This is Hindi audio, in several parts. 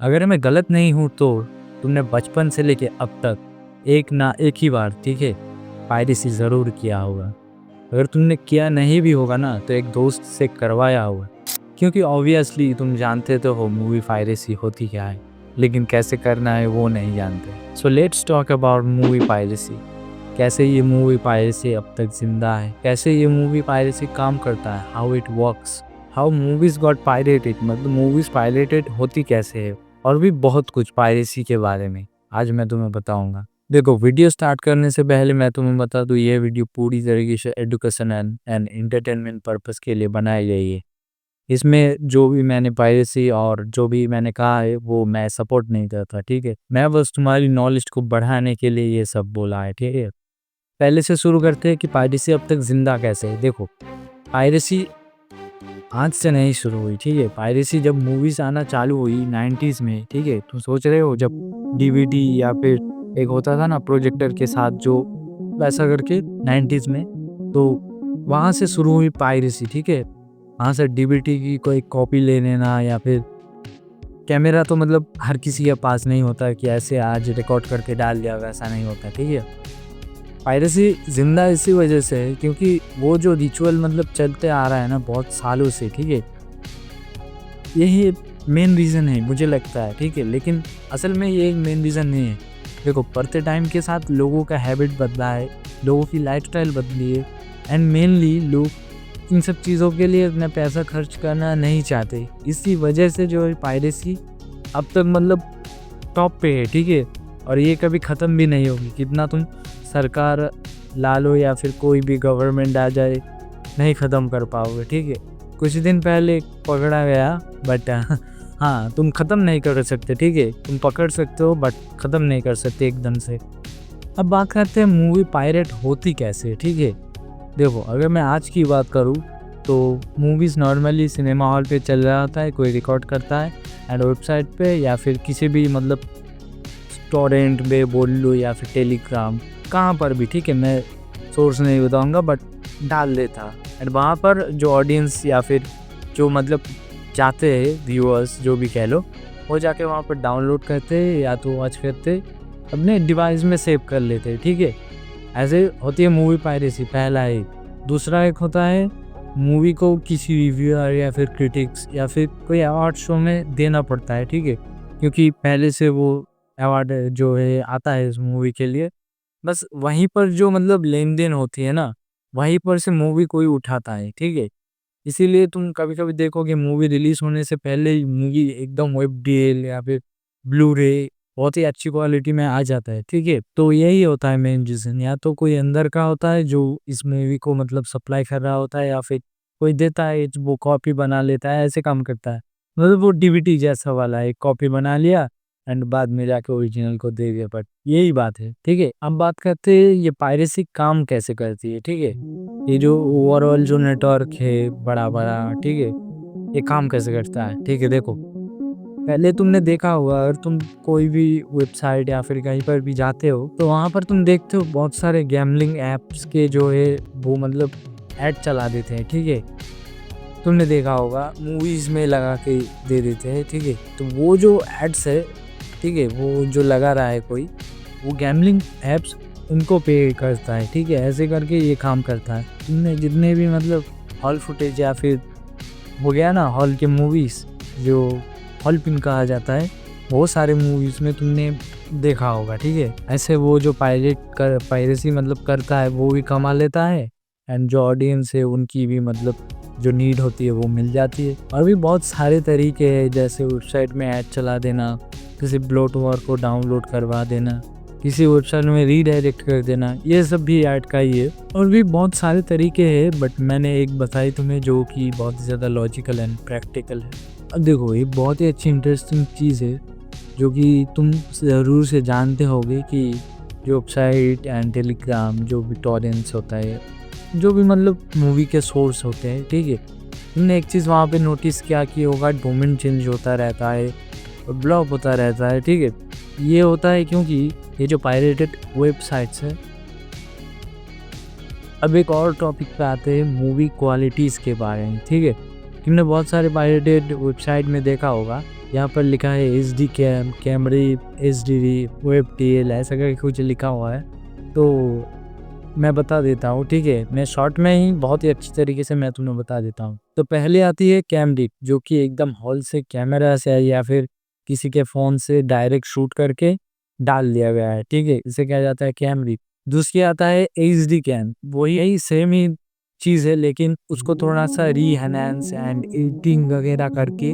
अगर मैं गलत नहीं हूँ तो तुमने बचपन से लेके अब तक एक ना एक ही बार, ठीक है, पायरेसी ज़रूर किया होगा। अगर तुमने किया नहीं भी होगा ना तो एक दोस्त से करवाया होगा, क्योंकि ऑब्वियसली तुम जानते तो हो मूवी पायरेसी होती क्या है, लेकिन कैसे करना है वो नहीं जानते। So let's talk about movie piracy. कैसे ये मूवी पायरेसी अब तक जिंदा है, कैसे ये मूवी पायरेसी काम करता है, how it works, how movies got pirated, मतलब मूवीज पायरेटेड होती कैसे है, और भी बहुत कुछ पायरेसी के बारे में आज मैं तुम्हें बताऊंगा। देखो, वीडियो स्टार्ट करने से पहले मैं तुम्हें बता दूं, ये वीडियो पूरी तरीके से एजुकेशन एंड एंटरटेनमेंट पर्पस के लिए बनाई गई है। इसमें जो भी मैंने पायरेसी और जो भी मैंने कहा है वो मैं सपोर्ट नहीं करता, ठीक है। मैं बस तुम्हारी नॉलेज को बढ़ाने के लिए ये सब बोला है, ठीक है। पहले से शुरू करते हैं कि पायरेसी अब तक जिंदा कैसे है। देखो, पायरेसी आज से नहीं शुरू हुई, ठीक है। पायरेसी जब मूवीज आना चालू हुई 90s में, ठीक है। तुम सोच रहे हो जब डीवीडी या फिर एक होता था ना प्रोजेक्टर के साथ जो वैसा करके 90s में, तो वहाँ से शुरू हुई पायरेसी, ठीक है। वहाँ से डीवीडी की कोई कॉपी ले लेना, या फिर कैमरा तो मतलब हर किसी के पास नहीं होता कि ऐसे आज रिकॉर्ड करके डाल दिया, वैसा नहीं होता, ठीक है। पायरेसी जिंदा इसी वजह से है क्योंकि वो जो रिचुअल मतलब चलते आ रहा है ना बहुत सालों से, ठीक है। यही मेन रीज़न है मुझे लगता है, ठीक है। लेकिन असल में ये एक मेन रीज़न नहीं है। देखो, बढ़ते टाइम के साथ लोगों का हैबिट बदला है, लोगों की लाइफस्टाइल बदली है, एंड मेनली लोग इन सब चीज़ों के लिए अपना पैसा खर्च करना नहीं चाहते। इसी वजह से जो है पायरेसी अब तक मतलब टॉप पे है, ठीक है। और ये कभी ख़त्म भी नहीं होगी, कितना तुम सरकार ला लो या फिर कोई भी गवर्नमेंट आ जाए, नहीं ख़त्म कर पाओगे, ठीक है। कुछ दिन पहले पकड़ा गया, बट हाँ, तुम ख़त्म नहीं कर सकते, ठीक है। तुम पकड़ सकते हो बट ख़त्म नहीं कर सकते एकदम से। अब बात करते हैं मूवी पायरेट होती कैसे, ठीक है। देखो, अगर मैं आज की बात करूँ तो मूवीज़ नॉर्मली सिनेमा हॉल पे चल रहा होता है, कोई रिकॉर्ड करता है एंड वेबसाइट पे या फिर किसी भी मतलब टोरेंट पे बोल लो या फिर टेलीग्राम, कहाँ पर भी, ठीक है। मैं सोर्स नहीं बताऊंगा बट डाल देता। एंड वहाँ पर जो ऑडियंस या फिर जो मतलब जाते हैं व्यूअर्स, जो भी कह लो, वो जाके वहाँ पर डाउनलोड करते या तो वॉच करते, अपने डिवाइस में सेव कर लेते, ठीक है। ऐसे होती है मूवी पायरेसी, पहला है। दूसरा एक होता है मूवी को किसी रिव्यूअर या फिर क्रिटिक्स या फिर कोई अवार्ड शो में देना पड़ता है, ठीक है। क्योंकि पहले से वो अवार्ड जो है आता है इस मूवी के लिए, बस वहीं पर जो मतलब लेन देन होती है ना, वहीं पर से मूवी कोई उठाता है, ठीक है। इसीलिए तुम कभी कभी देखोगे मूवी रिलीज होने से पहले ही मूवी एकदम वेब डीएल या फिर ब्लू रे बहुत ही अच्छी क्वालिटी में आ जाता है, ठीक है। तो यही होता है मेन रीज़न, या तो कोई अंदर का होता है जो इस मूवी को मतलब सप्लाई कर रहा होता है, या फिर कोई देता है वो कॉपी बना लेता है, ऐसे काम करता है। मतलब वो डीवीडी जैसा वाला एक कॉपी बना लिया एंड बाद में जाके ओरिजिनल को दे दिया, बट यही बात है, ठीक है। अब बात करते हैं ये पायरेसी काम कैसे करती है, ठीक है। ये जो ओवरऑल जो नेटवर्क है बड़ा बड़ा, ठीक है, ये काम कैसे करता है, ठीक है। देखो, पहले तुमने देखा होगा, अगर तुम कोई भी वेबसाइट या फिर कहीं पर भी जाते हो तो वहाँ पर तुम देखते हो बहुत सारे गैम्बलिंग ऐप्स के जो है वो मतलब ऐड चला देते हैं, ठीक है। तुमने देखा होगा मूवीज़ में लगा के दे देते हैं, ठीक है। तो वो जो एड्स है, ठीक है, वो जो लगा रहा है कोई, वो गैम्बलिंग ऐप्स उनको पे करता है, ठीक है। ऐसे करके ये काम करता है। तुमने जितने भी मतलब हॉल फुटेज या फिर हो गया ना हॉल के मूवीज़, जो हॉल पिन कहा जाता है, वो सारे मूवीज़ में तुमने देखा होगा, ठीक है। ऐसे वो जो पायरेसी मतलब करता है वो भी कमा लेता है, एंड जो ऑडियंस है उनकी भी मतलब जो नीड होती है वो मिल जाती है। और भी बहुत सारे तरीके हैं, जैसे वेबसाइट में ऐड चला देना, किसी ब्लोटवेयर को डाउनलोड करवा देना, किसी वेबसाइट में रीडायरेक्ट कर देना, ये सब भी ऐड का ही है। और भी बहुत सारे तरीके हैं, बट मैंने एक बताई तुम्हें जो कि बहुत ज़्यादा लॉजिकल एंड प्रैक्टिकल है। अब देखो, ये बहुत ही अच्छी इंटरेस्टिंग चीज़ है जो कि तुम ज़रूर से जानते होगे कि जो वेबसाइट एंड टेलीग्राम, जो भी टॉरेंट्स होता है, जो भी मतलब मूवी के सोर्स होते हैं, ठीक है। तुमने एक चीज़ वहाँ पे नोटिस किया कि होगा, डोमेन चेंज होता रहता है और ब्लॉक होता रहता है, ठीक है। ये होता है क्योंकि ये जो पायरेटेड वेबसाइट्स है। अब एक और टॉपिक पे आते हैं, मूवी क्वालिटीज़ के बारे में, ठीक है। तुमने बहुत सारे पायरेटेड वेबसाइट में देखा होगा यहाँ पर लिखा है HD कैम, कैमरी, HDD, WebTL ऐसा करके कुछ लिखा हुआ है। तो मैं बता देता हूँ, ठीक है। मैं शॉर्ट में ही बहुत ही अच्छी तरीके से मैं तुम्हें बता देता हूँ। तो पहले आती है कैमरिप, जो कि एकदम हॉल से कैमरा से या फिर किसी के फ़ोन से डायरेक्ट शूट करके डाल दिया गया है, ठीक है। इसे कहा जाता है कैमरिप। दूसरी आता है HD कैम, वही सेम ही चीज़ है, लेकिन उसको थोड़ा सा रीएनहांस एंड एडिटिंग वगैरह करके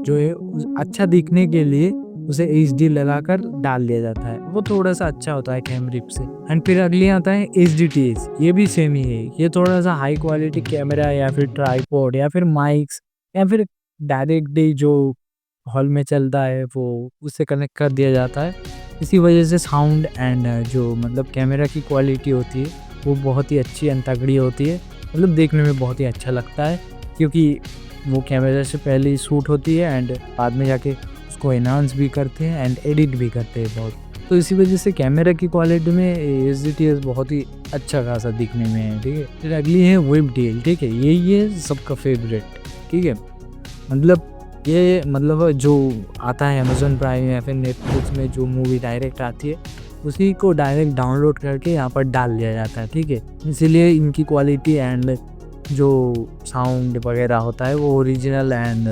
जो है अच्छा दिखने के लिए उसे HD लगाकर डाल दिया जाता है। वो थोड़ा सा अच्छा होता है कैमरिप से। एंड फिर अगली आता है HDTS, ये भी सेम ही है। ये थोड़ा सा हाई क्वालिटी कैमरा या फिर ट्राइपॉड या फिर माइक्स या फिर डायरेक्टली जो हॉल में चलता है वो उससे कनेक्ट कर दिया जाता है। इसी वजह से साउंड एंड जो मतलब कैमरा की क्वालिटी होती है वो बहुत ही अच्छी एंड तगड़ी होती है। मतलब देखने में बहुत ही अच्छा लगता है, क्योंकि वो कैमरा से पहले ही शूट होती है एंड बाद में जाके उसको एनहांस भी करते हैं एंड एडिट भी करते हैं बहुत। तो इसी वजह से कैमरा की क्वालिटी में HDTS बहुत ही अच्छा खासा दिखने में है, ठीक है। फिर अगली है WebTL, ठीक है। यही है सबका फेवरेट, ठीक है। मतलब ये मतलब जो आता है अमेज़न प्राइम या फिर नेटफ्लिक्स में जो मूवी डायरेक्ट आती है उसी को डायरेक्ट डाउनलोड करके यहाँ पर डाल दिया जाता है, ठीक है। इसीलिए इनकी क्वालिटी एंड जो साउंड वगैरह होता है वो ओरिजिनल एंड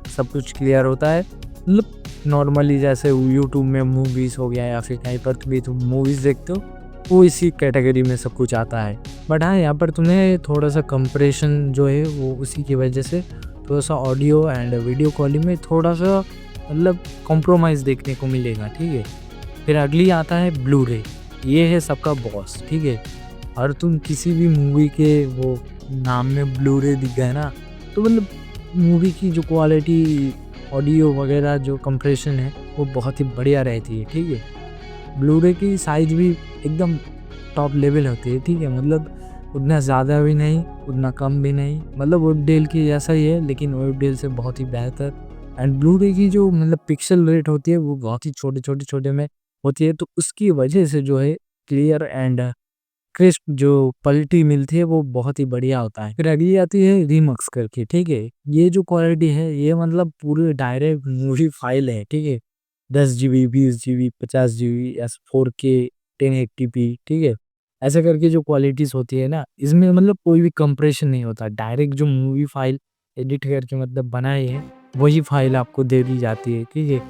सब कुछ क्लियर होता है। मतलब नॉर्मली जैसे यूट्यूब में मूवीज़ हो गया या फिर कहीं पर भी तुम मूवीज़ देखते हो वो इसी कैटेगरी में सब कुछ आता है। बट हाँ, यहाँ पर तुम्हें थोड़ा सा कंप्रेशन जो है वो उसी की वजह से थोड़ा सा ऑडियो एंड वीडियो क्वालिटी में थोड़ा सा मतलब कॉम्प्रोमाइज़ देखने को मिलेगा, ठीक है। फिर अगली आता है ब्लू रे, ये है सबका बॉस, ठीक है। और तुम किसी भी मूवी के वो नाम में ब्लू रे दिख गए ना, तो मतलब मूवी की जो क्वालिटी ऑडियो वगैरह जो कंप्रेशन है वो बहुत ही बढ़िया रहती है, ठीक है। ब्लू रे की साइज भी एकदम टॉप लेवल होती है, ठीक है। मतलब उतना ज़्यादा भी नहीं उतना कम भी नहीं, मतलब वेबडेल की जैसा ही है लेकिन वेबडेल से बहुत ही बेहतर। एंड ब्लू रे की जो मतलब पिक्सल रेट होती है वो बहुत ही छोटे छोटे छोटे में होती है, तो उसकी वजह से जो है क्लियर एंड क्रिस्प जो क्वालिटी मिलती है वो बहुत ही बढ़िया होता है। फिर अगली आती है रीमक्स करके, ठीक है। ये जो क्वालिटी है ये मतलब पूरे डायरेक्ट मूवी फाइल है, ठीक है। 10 GB, 20 GB, 50 GB, या 4K 1080p, ठीक है। ऐसे करके जो क्वालिटीज होती है ना, इसमें मतलब कोई भी कंप्रेशन नहीं होता, डायरेक्ट जो मूवी फाइल एडिट करके मतलब बनाई है वही फाइल आपको दे दी जाती है, ठीक है।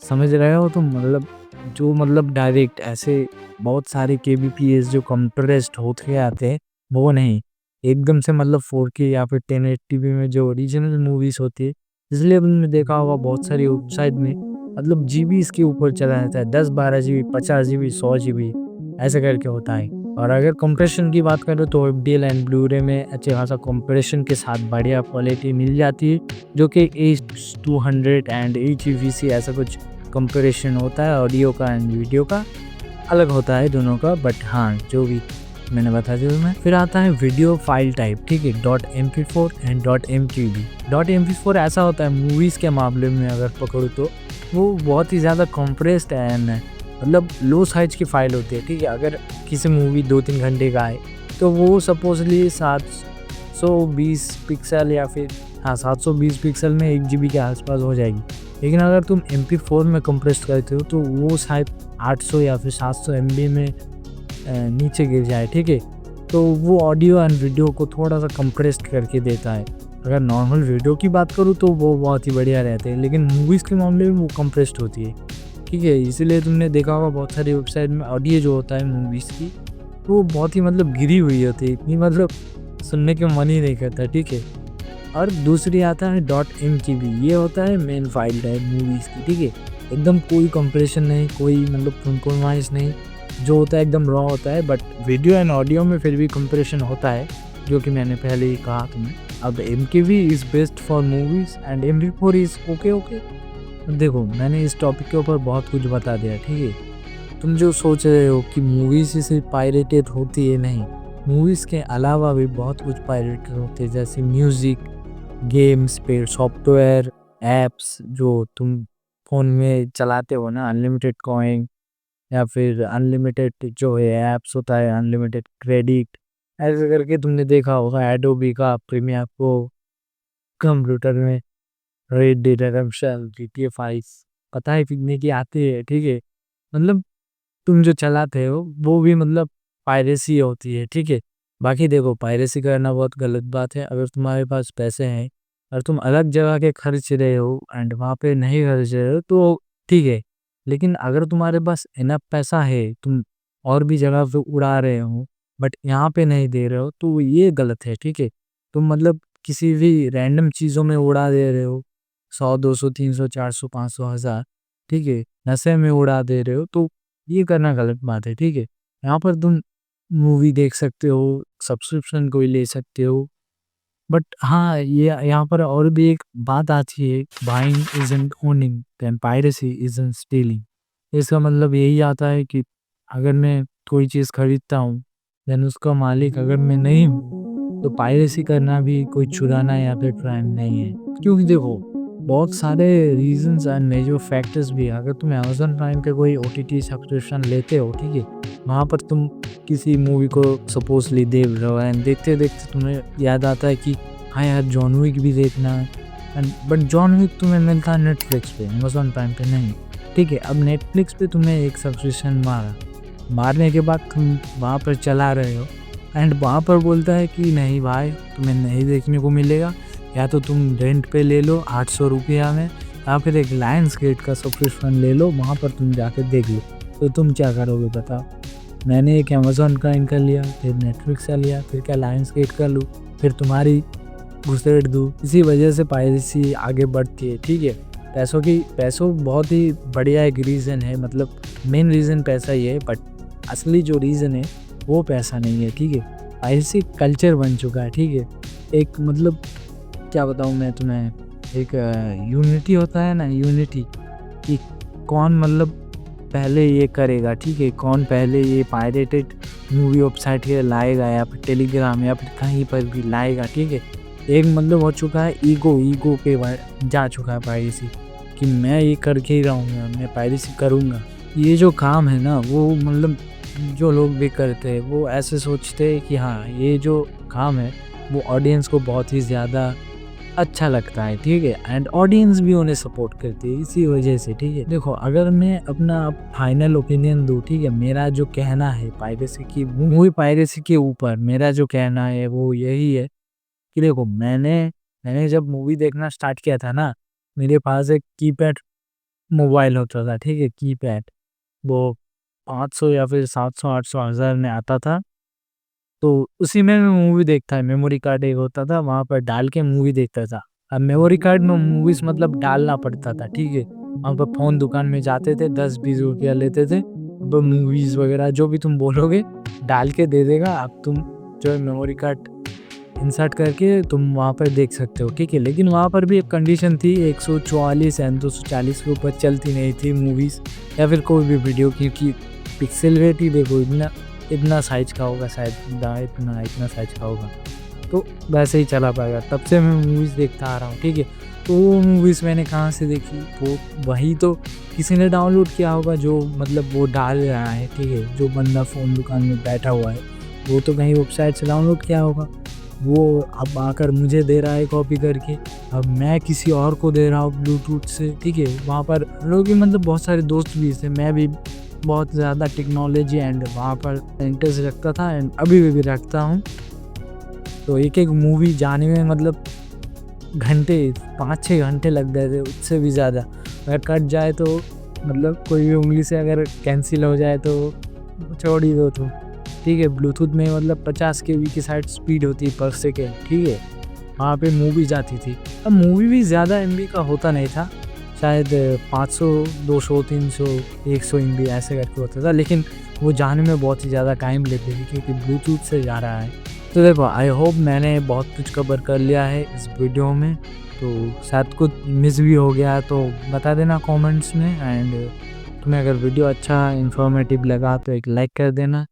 समझ रहे हो? तो मतलब जो मतलब डायरेक्ट ऐसे बहुत सारे kbps जो कंप्रेस्ड होके आते हैं वो नहीं, एकदम से मतलब 4K या फिर 1080p में जो ओरिजिनल मूवीज होती है। इसलिए तुमने देखा होगा बहुत सारी वेबसाइट में मतलब जीबी इसके ऊपर चला जाता है, 10-12 GB, 50 GB, 100 GB ऐसे करके होता है। और अगर कंप्रेशन की बात करें तो एफडीएल एंड ब्लूरे में अच्छे खासा कंप्रेशन के साथ बढ़िया क्वालिटी मिल जाती है, जो कि H200 एंड HEVC ऐसा कुछ कंपैरिजन होता है ऑडियो का एंड वीडियो का, अलग होता है दोनों का। बट हाँ, जो भी मैंने बता दिया मैं। फिर आता है वीडियो फाइल टाइप, ठीक है। .mp4 and .mqb। .mp4 ऐसा होता है मूवीज़ के मामले में अगर पकड़ो तो वो बहुत ही ज़्यादा कंप्रेस्ड एंड मतलब लो साइज की फाइल होती है, ठीक है। अगर किसी मूवी 2-3 घंटे का है तो वो सपोजली 720 पिक्सल या फिर हाँ 720 पिक्सल में 1 GB के आसपास हो जाएगी। लेकिन अगर तुम MP4 में कंप्रेस करते हो तो वो शायद 800 या फिर 700 MB में नीचे गिर जाए, ठीक है। तो वो ऑडियो एंड वीडियो को थोड़ा सा कंप्रेस्ड करके देता है। अगर नॉर्मल वीडियो की बात करूँ तो वो बहुत ही बढ़िया रहते हैं, लेकिन मूवीज़ के मामले में वो कंप्रेस्ड होती है, ठीक है। इसीलिए तुमने देखा होगा बहुत सारी वेबसाइट में ऑडियो जो होता है मूवीज़ की वो बहुत ही मतलब गिरी हुई होती है, इतनी मतलब सुनने के मन ही नहीं करता, ठीक है। और दूसरी आता है .mtb, ये होता है मेन फाइल टाइप मूवीज़ की, ठीक है। एकदम कोई कंप्रेशन नहीं, कोई मतलब कॉम्प्रोमाइज़ नहीं, जो होता है एकदम रॉ होता है। बट वीडियो एंड ऑडियो में फिर भी कंप्रेशन होता है, जो कि मैंने पहले ही कहा तुम्हें। अब MKV is best for movies and MP4 is okay. देखो, मैंने इस टॉपिक के ऊपर बहुत कुछ बता दिया, ठीक है। तुम जो सोच रहे हो कि मूवीज़ सिर्फ पायरेटेड होती है, नहीं, मूवीज़ के अलावा भी बहुत कुछ पायरेटेड होते हैं, जैसे म्यूज़िक, गेम्स, फिर सॉफ्टवेयर, ऐप्स जो तुम फ़ोन में चलाते हो ना, अनलिमिटेड कॉइन या फिर अनलिमिटेड जो है ऐप्स होता है, अनलिमिटेड क्रेडिट, ऐसे करके तुमने देखा होगा एडोबी का प्रीमियर प्रो कंप्यूटर में। रेड डेड रिडेम्पशन, GTA 5 पता है कितने की आती है, ठीक है? मतलब तुम जो चलाते हो वो भी मतलब पायरेसी होती है, ठीक है? बाकी देखो पायरेसी करना बहुत गलत बात है। अगर तुम्हारे पास पैसे हैं और तुम अलग जगह के खर्च रहे हो एंड वहाँ पे नहीं खर्च रहे हो तो ठीक है। लेकिन अगर तुम्हारे पास इनफ पैसा है, तुम और भी जगह पे उड़ा रहे हो बट यहाँ पे नहीं दे रहे हो तो ये गलत है, ठीक है? तुम मतलब किसी भी रैंडम चीज़ों में उड़ा दे रहे हो, 100, 200, 300, 400, 500, 1000, ठीक है? नशे में उड़ा दे रहे हो तो ये करना गलत बात है, ठीक है? यहाँ पर तुम मूवी देख सकते हो, सब्सक्रिप्शन कोई ले सकते हो। बट हाँ, ये यहाँ पर और भी एक बात आती है, buying isn't owning then piracy isn't stealing. इसका मतलब यही आता है कि अगर मैं कोई चीज़ खरीदता हूँ, देन उसका मालिक अगर मैं नहीं हूँ, तो पायरेसी करना भी कोई चुराना या फिर क्राइम नहीं है। क्योंकि देखो, बहुत सारे रीज़न्स एंड मेजर फैक्टर्स भी हैं। अगर तुम अमेज़न प्राइम पे कोई ओटीटी सब्सक्रिप्शन लेते हो, ठीक है? वहाँ पर तुम किसी मूवी को सपोज़ली देख रहे हो एंड देखते-देखते तुम्हें याद आता है कि हाँ यार, जॉन विक भी देखना है एंड बट जॉन विक तुम्हें मिलता है नेटफ्लिक्स पे, अमेज़न प्राइम पे नहीं, ठीक है? अब नेटफ्लिक्स पे तुमने एक सब्सक्रिप्शन मारने के बाद तुम वहाँ पर चला रहे हो एंड वहाँ पर बोलता है कि नहीं भाई, तुम्हें नहीं देखने को मिलेगा, या तो तुम रेंट पे ले लो 800 रुपया में, या फिर एक लायंस गेट का सब्सक्रिप्शन ले लो, वहाँ पर तुम जाके देख लो। तो तुम क्या करोगे बताओ? मैंने एक अमेज़न प्राइम का लिया, फिर नेटफ्लिक्स का लिया, फिर क्या लायंस गेट का लूँ, फिर तुम्हारी घुसेड़ दूँ। इसी वजह से पायरेसी आगे बढ़ती है, ठीक है? पैसों बहुत ही बढ़िया एक रीज़न है, मतलब मेन रीज़न पैसा ही है, बट असली जो रीज़न है वो पैसा नहीं है, ठीक है? पायरेसी कल्चर बन चुका है, ठीक है? एक मतलब क्या बताऊँ मैं तुम्हें, एक यूनिटी होता है ना, यूनिटी, कि कौन मतलब पहले ये करेगा, ठीक है? कौन पहले ये पायरेटेड मूवी वेबसाइट के लाएगा या फिर टेलीग्राम या फिर कहीं पर भी लाएगा, ठीक है? एक मतलब हो चुका है ईगो पे जा चुका है पायरेसी, कि मैं ये करके ही रहूँगा, मैं पायरेसी करूँगा। ये जो काम है ना वो मतलब जो लोग भी करते हैं वो ऐसे सोचते हैं कि हाँ, ये जो काम है वो ऑडियंस को बहुत ही ज़्यादा अच्छा लगता है, ठीक है? एंड ऑडियंस भी उन्हें सपोर्ट करती है इसी वजह से, ठीक है? देखो, अगर मैं अपना फाइनल ओपिनियन दूँ, ठीक है? मेरा जो कहना है पायरेसी की, मूवी पायरेसी के ऊपर मेरा जो कहना है वो यही है कि देखो, मैंने जब मूवी देखना स्टार्ट किया था ना, मेरे पास एक कीपैड मोबाइल होता था, ठीक है? कीपैड, वो 500 या फिर 700, 800, 1000 में आता था। तो उसी में मैं मूवी देखता, मेमोरी कार्ड एक होता था, वहाँ पर डाल के मूवी देखता था। अब मेमोरी कार्ड में मूवीज़ मतलब डालना पड़ता था, ठीक है? वहाँ पर फ़ोन दुकान में जाते थे, 10-20 रुपया लेते थे। अब मूवीज़ वगैरह जो भी तुम बोलोगे डाल के दे देगा। अब तुम जो है मेमोरी कार्ड इंसर्ट करके तुम वहाँ पर देख सकते हो, ठीक है? लेकिन वहाँ पर भी एक कंडीशन थी, 144 एंड 240 के ऊपर चलती नहीं थी मूवीज़ या फिर कोई भी वीडियो, क्योंकि पिक्सल रेट ही देखो इतना साइज़ का होगा, शायद इतना साइज़ का होगा, तो वैसे ही चला पाएगा। तब से मैं मूवीज़ देखता आ रहा हूँ, ठीक है? तो वो मूवीज़ मैंने कहाँ से देखी? वो वही तो किसी ने डाउनलोड किया होगा जो मतलब वो डाल रहा है, ठीक है? जो बंदा फ़ोन दुकान में बैठा हुआ है, वो तो कहीं वेबसाइट से डाउनलोड किया होगा। वो अब आकर मुझे दे रहा है कॉपी करके, अब मैं किसी और को दे रहा हूँ ब्लूटूथ से, ठीक है? वहाँ पर लोग भी मतलब बहुत सारे दोस्त भी थे, मैं भी बहुत ज़्यादा टेक्नोलॉजी एंड वहाँ पर इंटरेस्ट रखता था एंड अभी भी रखता हूँ। तो एक मूवी जाने में मतलब घंटे, 5-6 घंटे लग गए थे, उससे भी ज़्यादा। अगर कट जाए तो मतलब कोई भी उंगली से अगर कैंसिल हो जाए तो छोड़ ही दो तुम, ठीक है? ब्लूटूथ में मतलब 50 केबी की शायद स्पीड होती है पर सेकेंड, ठीक है? वहाँ पे मूवी जाती थी। अब मूवी भी ज़्यादा एमबी का होता नहीं था, शायद 500, 200, 300, 100 एमबी ऐसे करके होता था, लेकिन वो जाने में बहुत ही ज़्यादा टाइम लेती थी क्योंकि ब्लूटूथ से जा रहा है। तो देखो, आई होप मैंने बहुत कुछ कवर कर लिया है इस वीडियो में, तो शायद कुछ मिस भी हो गया तो बता देना कमेंट्स में एंड तुम्हें अगर वीडियो अच्छा इन्फॉर्मेटिव लगा तो एक लाइक कर देना।